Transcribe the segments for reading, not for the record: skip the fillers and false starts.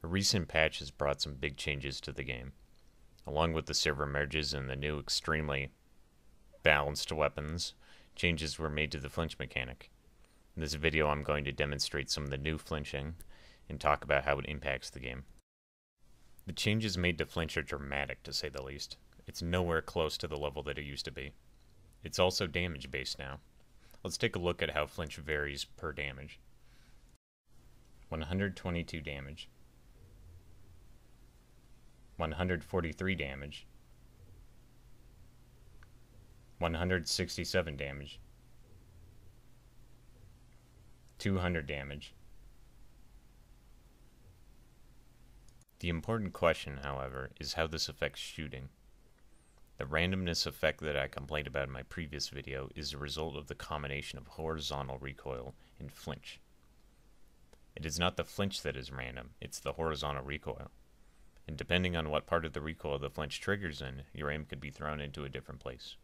recent patch has brought some big changes to the game. Along with the server merges and the new extremely balanced weapons, changes were made to the flinch mechanic. In this video I'm going to demonstrate some of the new flinching and talk about how it impacts the game. The changes made to flinch are dramatic, to say the least. It's nowhere close to the level that it used to be. It's also damage based now. Let's take a look at how flinch varies per damage. 122 damage, 143 damage, 167 damage, 200 damage. The important question, however, is how this affects shooting. The randomness effect that I complained about in my previous video is a result of the combination of horizontal recoil and flinch. It is not the flinch that is random, it's the horizontal recoil. And depending on what part of the recoil the flinch triggers in, your aim could be thrown into a different place.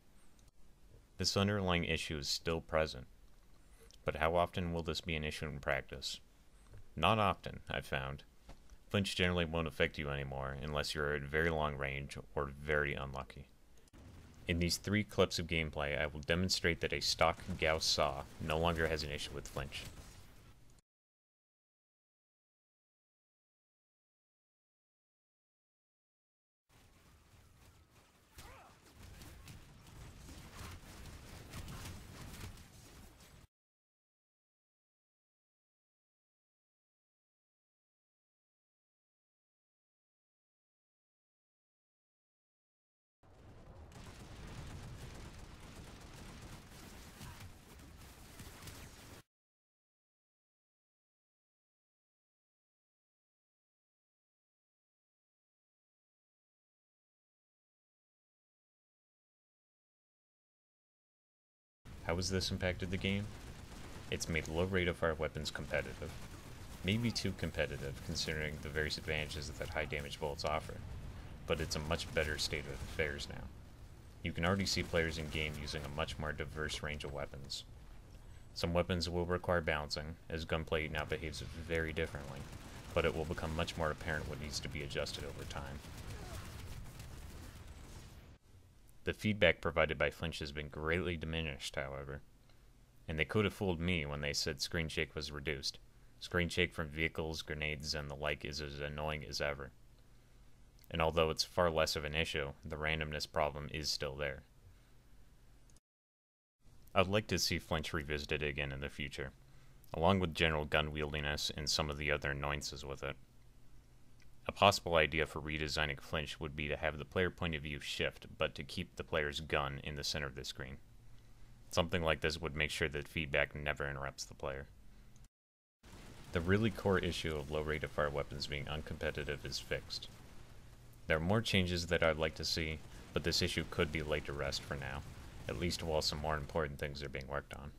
This underlying issue is still present, but how often will this be an issue in practice? Not often, I've found. Flinch generally won't affect you anymore unless you're at very long range or very unlucky. In these 3 clips of gameplay, I will demonstrate that a stock Gauss saw no longer has an issue with flinch. How has this impacted the game? It's made low rate of fire weapons competitive. Maybe too competitive considering the various advantages that high damage bullets offer, but it's a much better state of affairs now. You can already see players in game using a much more diverse range of weapons. Some weapons will require balancing, as gunplay now behaves very differently, but it will become much more apparent what needs to be adjusted over time. The feedback provided by Flinch has been greatly diminished, however, and they could have fooled me when they said screen shake was reduced. Screen shake from vehicles, grenades, and the like is as annoying as ever. And although it's far less of an issue, the randomness problem is still there. I'd like to see Flinch revisited again in the future, along with general gun wieldiness and some of the other annoyances with it. A possible idea for redesigning Flinch would be to have the player point of view shift, but to keep the player's gun in the center of the screen. Something like this would make sure that feedback never interrupts the player. The really core issue of low rate of fire weapons being uncompetitive is fixed. There are more changes that I'd like to see, but this issue could be laid to rest for now, at least while some more important things are being worked on.